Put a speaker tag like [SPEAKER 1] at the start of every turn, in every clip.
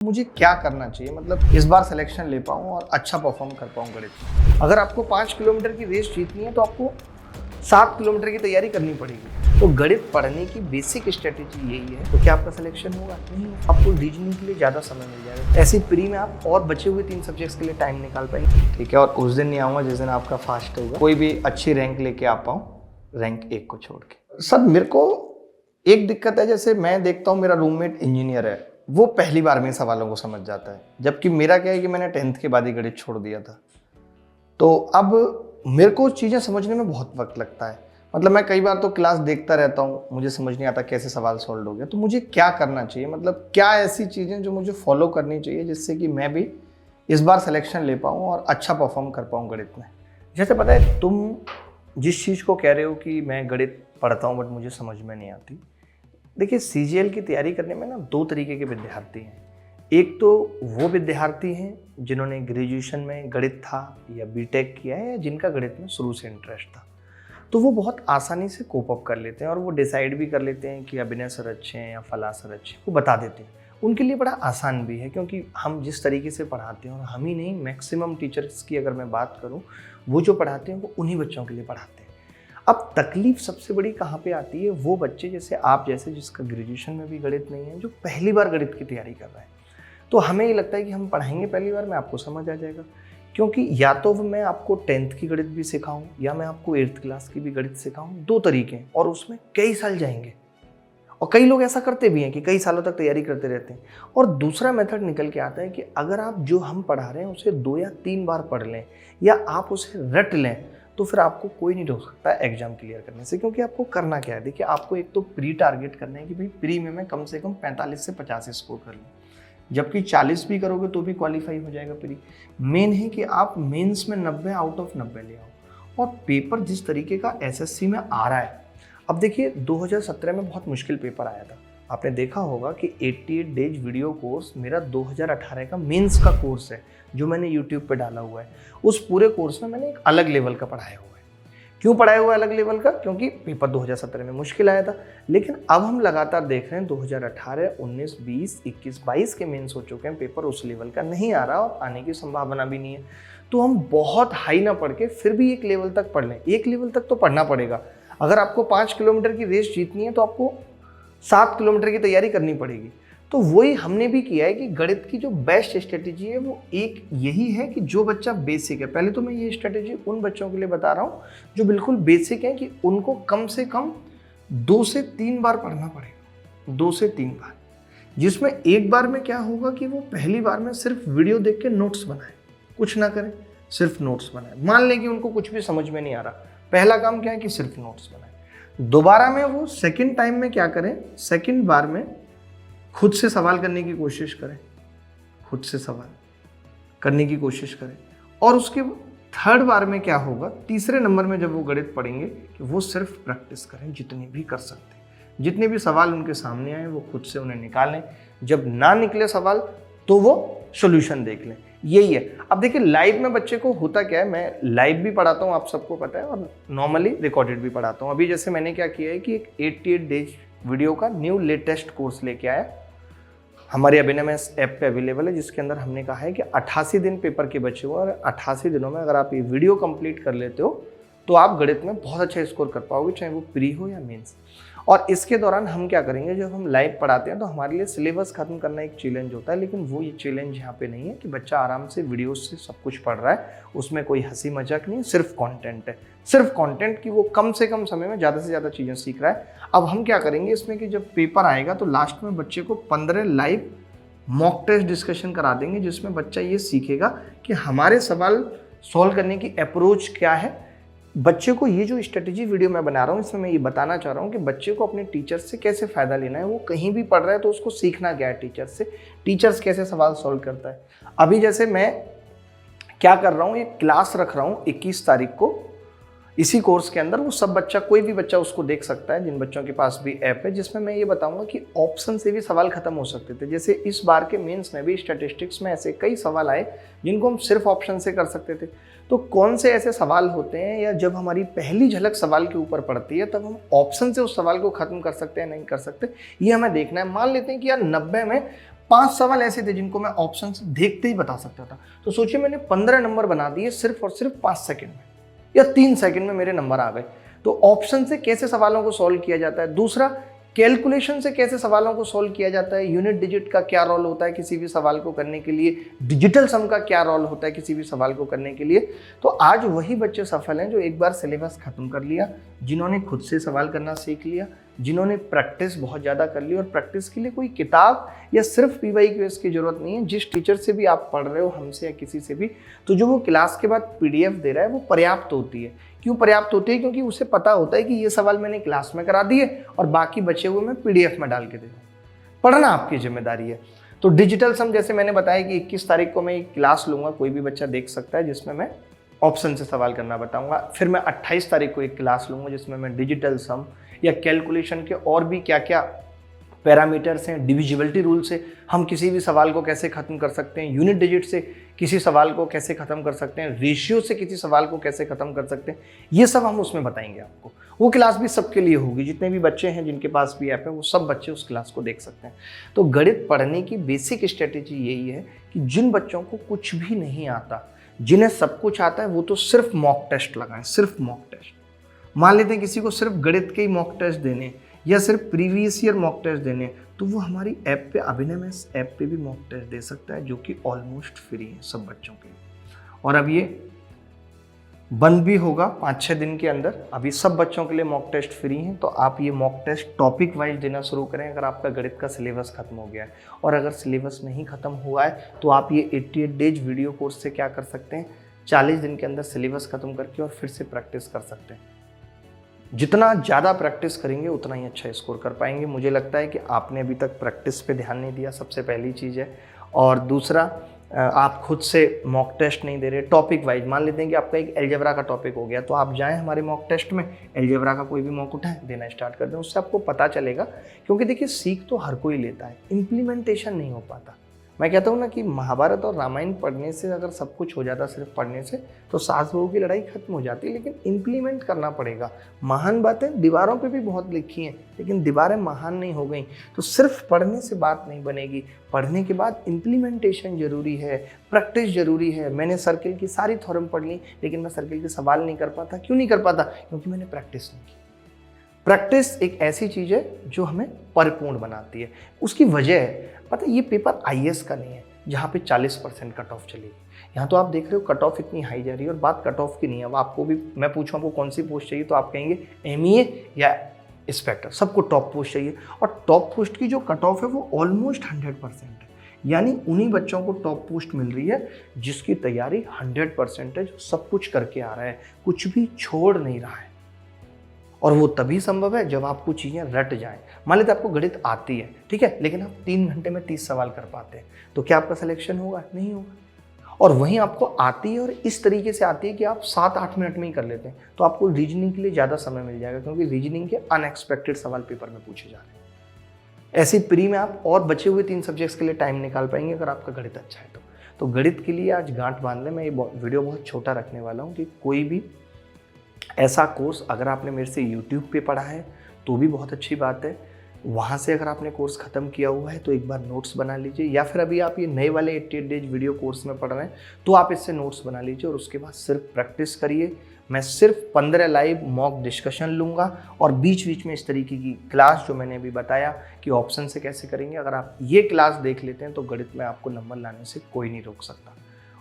[SPEAKER 1] मुझे क्या करना चाहिए, मतलब इस बार सिलेक्शन ले पाऊँ और अच्छा परफॉर्म कर पाऊँ गणित में। अगर आपको 5 किलोमीटर की रेस जीतनी है तो आपको 7 किलोमीटर की तैयारी करनी पड़ेगी। तो गणित पढ़ने की बेसिक स्ट्रेटेजी यही है। तो क्या आपका सिलेक्शन होगा? नहीं, आपको रीजनिंग के लिए ज़्यादा समय मिल जाएगा। ऐसी प्री में आप और बचे हुए 3 सब्जेक्ट्स के लिए टाइम निकाल पाएंगे, ठीक है। और उस दिन नहीं आऊँगा जिस दिन आपका फास्ट होगा, कोई भी अच्छी रैंक लेके आ पाऊँ, रैंक 1 को छोड़ के। सर मेरे को एक दिक्कत है, जैसे मैं देखता हूँ मेरा रूममेट इंजीनियर है, वो पहली बार में सवालों को समझ जाता है, जबकि मेरा क्या है कि मैंने 10th के बाद ही गणित छोड़ दिया था। तो अब मेरे को चीज़ें समझने में बहुत वक्त लगता है। मतलब मैं कई बार तो क्लास देखता रहता हूँ, मुझे समझ नहीं आता कैसे सवाल सॉल्व हो गया। तो मुझे क्या करना चाहिए, मतलब क्या ऐसी चीज़ें जो मुझे फॉलो करनी चाहिए जिससे कि मैं भी इस बार सिलेक्शन ले पाऊँ और अच्छा परफॉर्म कर पाऊँ गणित में। जैसे पता है, तुम जिस चीज़ को कह रहे हो कि मैं गणित पढ़ता हूँ बट मुझे समझ में नहीं आती। देखिए, सीजीएल की तैयारी करने में ना 2 तरीके के विद्यार्थी हैं। एक तो वो विद्यार्थी हैं जिन्होंने ग्रेजुएशन में गणित था या बीटेक किया है, या जिनका गणित में शुरू से इंटरेस्ट था। तो वो बहुत आसानी से कोप अप कर लेते हैं और वो डिसाइड भी कर लेते हैं कि अभिनय सर अच्छे हैं या फला सर अच्छे हैं, वो बता देते हैं। उनके लिए बड़ा आसान भी है, क्योंकि हम जिस तरीके से पढ़ाते हैं, और हम ही नहीं, मैक्सिमम टीचर्स की अगर मैं बात करूँ, वो जो पढ़ाते हैं वो उन्हीं बच्चों के लिए पढ़ाते हैं। अब तकलीफ सबसे बड़ी कहाँ पे आती है? वो बच्चे जैसे आप जैसे, जिसका ग्रेजुएशन में भी गणित नहीं है, जो पहली बार गणित की तैयारी कर रहे हैं। तो हमें ये लगता है कि हम पढ़ाएंगे पहली बार में, आपको समझ आ जाएगा। क्योंकि या तो मैं आपको 10th की गणित भी सिखाऊं या मैं आपको 8th क्लास की भी गणित सिखाऊं, 2 तरीके हैं और उसमें कई साल जाएंगे। और कई लोग ऐसा करते भी हैं कि कई सालों तक तैयारी करते रहते हैं। और दूसरा मेथड निकल के आता है कि अगर आप जो हम पढ़ा रहे हैं उसे 2 या 3 बार पढ़ लें या आप उसे रट लें, तो फिर आपको कोई नहीं रोक सकता एग्जाम क्लियर करने से। क्योंकि आपको करना क्या है, देखिए, आपको एक तो प्री टारगेट करना है कि भाई प्री में मैं कम से कम 45 से 50 स्कोर कर लूँ, जबकि 40 भी करोगे तो भी क्वालिफाई हो जाएगा प्री। मेन है कि आप मेंस में 90 आउट ऑफ 90 ले आओ। और पेपर जिस तरीके का एसएससी में आ रहा है, अब देखिए 2017 में बहुत मुश्किल पेपर आया था। आपने देखा होगा कि 88 डेज वीडियो कोर्स मेरा 2018 का मेंस का कोर्स है, जो मैंने यूट्यूब पे डाला हुआ है। उस पूरे कोर्स में मैंने एक अलग लेवल का पढ़ाया हुआ है। क्यों पढ़ाया हुआ है अलग लेवल का? क्योंकि पेपर 2017 में मुश्किल आया था। लेकिन अब हम लगातार देख रहे हैं 2018, 19, 20, 21, 22 के मेंस हो चुके हैं, पेपर उस लेवल का नहीं आ रहा और आने की संभावना भी नहीं है। तो हम बहुत हाई ना पढ़ के फिर भी एक लेवल तक पढ़ लें। एक लेवल तक तो पढ़ना पड़ेगा। अगर आपको 5 किलोमीटर की रेस जीतनी है तो आपको 7 किलोमीटर की तैयारी करनी पड़ेगी। तो वही हमने भी किया है कि गणित की जो बेस्ट स्ट्रेटेजी है वो एक यही है कि जो बच्चा बेसिक है, पहले तो मैं ये स्ट्रेटेजी उन बच्चों के लिए बता रहा हूँ जो बिल्कुल बेसिक है, कि उनको कम से कम 2 से 3 बार पढ़ना पड़ेगा। 2 से 3 बार, जिसमें एक बार में क्या होगा कि वो पहली बार में सिर्फ वीडियो देख के नोट्स बनाए, कुछ ना करें, सिर्फ नोट्स बनाए। मान लें कि उनको कुछ भी समझ में नहीं आ रहा, पहला काम क्या है कि सिर्फ नोट्स बनाए। दोबारा में वो सेकेंड टाइम में क्या करें, सेकेंड बार में खुद से सवाल करने की कोशिश करें, खुद से सवाल करने की कोशिश करें। और उसके थर्ड बार में क्या होगा, तीसरे नंबर में जब वो गणित पढ़ेंगे, कि वो सिर्फ प्रैक्टिस करें जितनी भी कर सकते हैं। जितने भी सवाल उनके सामने आए वो खुद से उन्हें निकालें। जब ना निकले सवाल तो वो सॉल्यूशन देख लें। यही है। अब देखिए, लाइव में बच्चे को होता क्या है, मैं लाइव भी पढ़ाता हूँ, आप सबको पता है, और नॉर्मली रिकॉर्डेड भी पढ़ाता हूँ। अभी जैसे मैंने क्या किया है कि एक 88 डेज वीडियो का न्यू लेटेस्ट कोर्स लेके आया, हमारे अभिनय में ऐप पे अवेलेबल है, जिसके अंदर हमने कहा है कि 88 दिन पेपर के बचे हुए, और 88 दिनों में अगर आप ये वीडियो कंप्लीट कर लेते हो तो आप गणित में बहुत अच्छा स्कोर कर पाओगे, चाहे वो प्री हो या मेंस। और इसके दौरान हम क्या करेंगे, जब हम लाइव पढ़ाते हैं तो हमारे लिए सिलेबस खत्म करना एक चैलेंज होता है, लेकिन वो ये चैलेंज यहाँ पे नहीं है कि बच्चा आराम से वीडियो से सब कुछ पढ़ रहा है, उसमें कोई हंसी मजाक नहीं, सिर्फ कंटेंट है। सिर्फ कंटेंट की वो कम से कम समय में ज़्यादा से ज़्यादा चीज़ें सीख रहा है। अब हम क्या करेंगे इसमें कि जब पेपर आएगा तो लास्ट में बच्चे को 15 लाइव मॉक टेस्ट डिस्कशन करा देंगे, जिसमें बच्चा ये सीखेगा कि हमारे सवाल सॉल्व करने की अप्रोच क्या है। बच्चे को ये जो स्ट्रेटेजी वीडियो मैं बना रहा हूँ, इसमें मैं ये बताना चाह रहा हूँ कि बच्चे को अपने टीचर से कैसे फ़ायदा लेना है। वो कहीं भी पढ़ रहा है तो उसको सीखना क्या है टीचर से, टीचर्स कैसे सवाल सॉल्व करता है। अभी जैसे मैं क्या कर रहा हूँ, एक क्लास रख रहा हूँ 21 तारीख को इसी कोर्स के अंदर। वो सब बच्चा, कोई भी बच्चा उसको देख सकता है, जिन बच्चों के पास भी ऐप है, जिसमें मैं ये बताऊंगा कि ऑप्शन से भी सवाल खत्म हो सकते थे। जैसे इस बार के मेंस में भी स्टैटिस्टिक्स में ऐसे कई सवाल आए जिनको हम सिर्फ ऑप्शन से कर सकते थे। तो कौन से ऐसे सवाल होते हैं, या जब हमारी पहली झलक सवाल के ऊपर पड़ती है तब हम ऑप्शन से उस सवाल को खत्म कर सकते हैं, नहीं कर सकते, ये हमें देखना है। मान लेते हैं कि यार 90 में 5 सवाल ऐसे थे जिनको मैं ऑप्शन देखते ही बता सकता था। तो सोचिए मैंने 15 नंबर बना दिए सिर्फ और सिर्फ 5 सेकंड में या 3 सेकंड में मेरे नंबर आ गए। तो ऑप्शन से कैसे सवालों को सॉल्व किया जाता है, दूसरा कैलकुलेशन से कैसे सवालों को सॉल्व किया जाता है, यूनिट डिजिट का क्या रोल होता है किसी भी सवाल को करने के लिए, डिजिटल सम का क्या रोल होता है किसी भी सवाल को करने के लिए। तो आज वही बच्चे सफल हैं जो एक बार सिलेबस खत्म कर लिया, जिन्होंने खुद से सवाल करना सीख लिया, जिन्होंने प्रैक्टिस बहुत ज़्यादा कर ली। और प्रैक्टिस के लिए कोई किताब या सिर्फ PYQS की ज़रूरत नहीं है। जिस टीचर से भी आप पढ़ रहे हो, हमसे या किसी से भी, तो जो वो क्लास के बाद PDF दे रहा है वो पर्याप्त होती है। क्यों पर्याप्त होती है? क्योंकि उसे पता होता है कि ये सवाल मैंने क्लास में करा दिए और बाकी बचे हुए मैं PDF में डाल के दे दूँ। पढ़ना आपकी जिम्मेदारी है। तो डिजिटल सम जैसे मैंने बताया कि 21 तारीख को मैं एक क्लास लूँगा, कोई भी बच्चा देख सकता है, जिसमें मैं ऑप्शन से सवाल करना बताऊँगा। फिर मैं 28 तारीख को एक क्लास लूँगा जिसमें मैं डिजिटल सम या कैलकुलेशन के और भी क्या क्या पैरामीटर्स हैं, डिविजिबिलिटी रूल से हम किसी भी सवाल को कैसे खत्म कर सकते हैं, यूनिट डिजिट से किसी सवाल को कैसे खत्म कर सकते हैं, रेशियो से किसी सवाल को कैसे खत्म कर सकते हैं, ये सब हम उसमें बताएंगे आपको। वो क्लास भी सबके लिए होगी, जितने भी बच्चे हैं जिनके पास भी ऐप है वो सब बच्चे उस क्लास को देख सकते हैं। तो गणित पढ़ने की बेसिक स्ट्रेटेजी यही है कि जिन बच्चों को कुछ भी नहीं आता, जिन्हें सब कुछ आता है, वो तो सिर्फ मॉक टेस्ट लगाएं, सिर्फ मॉक टेस्ट। मान लेते हैं किसी को सिर्फ गणित के ही मॉक टेस्ट देने या सिर्फ प्रीवियस ईयर मॉक टेस्ट देने, तो वो हमारी ऐप पे, अभिनय मैथ्स ऐप पे भी मॉक टेस्ट दे सकता है, जो कि ऑलमोस्ट फ्री है सब बच्चों के लिए। और अब ये बंद भी होगा 5-6 दिन के अंदर। अभी सब बच्चों के लिए मॉक टेस्ट फ्री हैं, तो आप ये मॉक टेस्ट टॉपिक वाइज देना शुरू करें अगर आपका गणित का सिलेबस खत्म हो गया है। और अगर सिलेबस नहीं खत्म हुआ है तो आप ये 88 डेज वीडियो कोर्स से क्या कर सकते हैं, 40 दिन के अंदर सिलेबस खत्म करके और फिर से प्रैक्टिस कर सकते हैं। जितना ज़्यादा प्रैक्टिस करेंगे उतना ही अच्छा स्कोर कर पाएंगे। मुझे लगता है कि आपने अभी तक प्रैक्टिस पे ध्यान नहीं दिया, सबसे पहली चीज़ है। और दूसरा, आप खुद से मॉक टेस्ट नहीं दे रहे टॉपिक वाइज। मान लेते हैं कि आपका एक अलजेब्रा का टॉपिक हो गया, तो आप जाएं हमारे मॉक टेस्ट में, अलजेब्रा का कोई भी मॉक उठाएं, देना स्टार्ट कर दें। उससे आपको पता चलेगा, क्योंकि देखिए सीख तो हर कोई लेता है, इम्प्लीमेंटेशन नहीं हो पाता। मैं कहता हूँ ना कि महाभारत और रामायण पढ़ने से अगर सब कुछ हो जाता सिर्फ पढ़ने से, तो सास बहू की लड़ाई खत्म हो जाती, लेकिन इम्प्लीमेंट करना पड़ेगा। महान बातें दीवारों पे भी बहुत लिखी हैं, लेकिन दीवारें महान नहीं हो गई। तो सिर्फ पढ़ने से बात नहीं बनेगी, पढ़ने के बाद इम्प्लीमेंटेशन जरूरी है, प्रैक्टिस जरूरी है। मैंने सर्किल की सारी थ्योरम पढ़ ली, लेकिन मैं सर्किल के सवाल नहीं कर पाता। क्यों नहीं कर पाता? क्योंकि मैंने प्रैक्टिस नहीं की। प्रैक्टिस एक ऐसी चीज़ है जो हमें परिपूर्ण बनाती है। उसकी वजह है, पता है, ये पेपर IAS का नहीं है जहाँ पे 40% कट ऑफ चलेगी। यहाँ तो आप देख रहे हो कट ऑफ इतनी हाई जा रही है। और बात कट ऑफ की नहीं है, अब आपको भी मैं पूछूँ आपको कौन सी पोस्ट चाहिए, तो आप कहेंगे MEA या इंस्पेक्टर, सबको टॉप पोस्ट चाहिए। और टॉप पोस्ट की जो कट ऑफ है वो ऑलमोस्ट 100% है। यानी उन्हीं बच्चों को टॉप पोस्ट मिल रही है जिसकी तैयारी 100% है, जो सब कुछ करके आ रहा है, कुछ भी छोड़ नहीं रहा है। और वो तभी संभव है जब आपको चीज़ें रट जाएं। मान लेते आपको गणित आती है, ठीक है, लेकिन आप 3 घंटे में 30 सवाल कर पाते हैं, तो क्या आपका सिलेक्शन होगा? नहीं होगा। और वहीं आपको आती है और इस तरीके से आती है कि आप 7-8 मिनट में ही कर लेते हैं, तो आपको रीजनिंग के लिए ज़्यादा समय मिल जाएगा, क्योंकि रीजनिंग के अनएक्सपेक्टेड सवाल पेपर में पूछे जा रहे हैं। ऐसे प्री में आप और बचे हुए 3 सब्जेक्ट्स के लिए टाइम निकाल पाएंगे अगर आपका गणित अच्छा है तो गणित के लिए आज गांठ बांध लें। मैं ये वीडियो बहुत छोटा रखने वाला हूँ कि कोई भी ऐसा कोर्स अगर आपने मेरे से YouTube पे पढ़ा है तो भी बहुत अच्छी बात है। वहाँ से अगर आपने कोर्स ख़त्म किया हुआ है तो एक बार नोट्स बना लीजिए, या फिर अभी आप ये नए वाले 88 डेज वीडियो कोर्स में पढ़ रहे हैं तो आप इससे नोट्स बना लीजिए और उसके बाद सिर्फ प्रैक्टिस करिए। मैं सिर्फ 15 लाइव मॉक डिस्कशन लूँगा और बीच बीच में इस तरीके की क्लास जो मैंने अभी बताया कि ऑप्शन से कैसे करेंगे, अगर आप ये क्लास देख लेते हैं तो गणित में आपको नंबर लाने से कोई नहीं रोक सकता।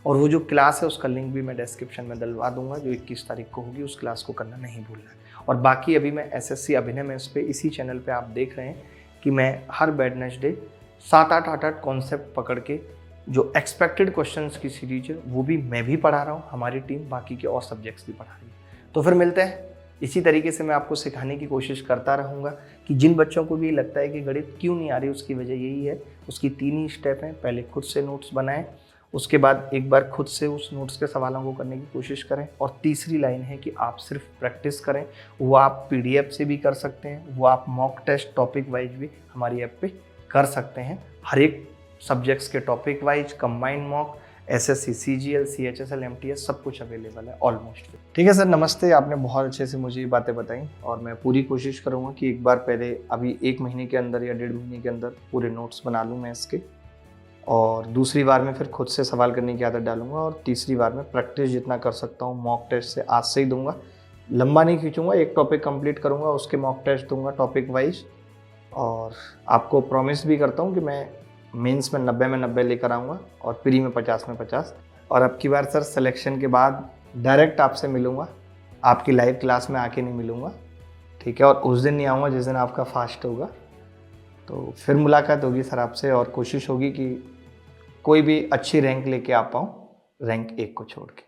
[SPEAKER 1] और वो जो क्लास है उसका लिंक भी मैं डिस्क्रिप्शन में डलवा दूंगा, जो 21 तारीख को होगी। उस क्लास को करना नहीं भूलना है। और बाकी अभी मैं SSC अभिनय मैथ्स पे इसी चैनल पे आप देख रहे हैं कि मैं हर वेडनेसडे 7-8 कॉन्सेप्ट पकड़ के जो एक्सपेक्टेड क्वेश्चंस की सीरीज है वो भी मैं भी पढ़ा रहा हूँ, हमारी टीम बाकी के और सब्जेक्ट्स भी पढ़ा रही है। तो फिर मिलते हैं। इसी तरीके से मैं आपको सिखाने की कोशिश करता रहूँगा कि जिन बच्चों को भी लगता है कि गणित क्यों नहीं आ रही, उसकी वजह यही है। उसकी 3 ही स्टेप हैं। पहले खुद से नोट्स बनाएं, उसके बाद एक बार खुद से उस नोट्स के सवालों को करने की कोशिश करें, और तीसरी लाइन है कि आप सिर्फ प्रैक्टिस करें। वो आप PDF से भी कर सकते हैं, वो आप मॉक टेस्ट टॉपिक वाइज भी हमारी ऐप पे कर सकते हैं। हर एक सब्जेक्ट्स के topic wise combined mock, SSC, CGL, CHSL, MTS सब कुछ अवेलेबल है ऑलमोस्ट। ठीक है सर, नमस्ते। आपने बहुत अच्छे से मुझे ये बातें बताई और मैं पूरी कोशिश करूँगा कि एक बार पहले अभी 1 महीने के अंदर या 1.5 महीने के अंदर पूरे नोट्स बना लूँ मैं इसके, और दूसरी बार में फिर खुद से सवाल करने की आदत डालूंगा, और तीसरी बार में प्रैक्टिस जितना कर सकता हूँ मॉक टेस्ट से आज से ही दूंगा। लंबा नहीं खींचूंगा, एक टॉपिक कंप्लीट करूंगा, उसके मॉक टेस्ट दूंगा टॉपिक वाइज। और आपको प्रॉमिस भी करता हूँ कि मैं मेंस में 90 में 90 लेकर आऊँगा और प्री में 50 में 50। और अब की बार सर सिलेक्शन के बाद डायरेक्ट आपसे मिलूँगा, आपकी लाइव क्लास में आके नहीं मिलूँगा, ठीक है। और उस दिन नहीं आऊँगा जिस दिन आपका फास्ट होगा। तो फिर मुलाकात होगी सर आपसे, और कोशिश होगी कि कोई भी अच्छी रैंक लेके आ पाऊँ, रैंक 1 को छोड़ के।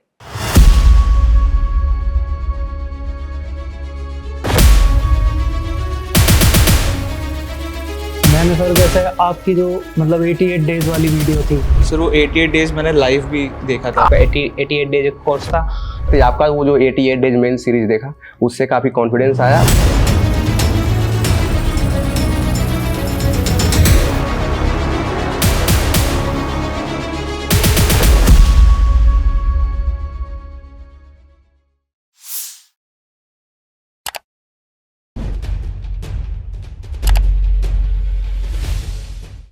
[SPEAKER 2] मैंने सर जैसे आपकी जो मतलब 88 डेज वाली वीडियो थी
[SPEAKER 3] सर, वो 88 डेज मैंने लाइव भी देखा था।
[SPEAKER 4] 88 डेज एक कोर्स था, फिर आपका वो जो 88 डेज मेन सीरीज देखा, उससे काफ़ी कॉन्फिडेंस आया।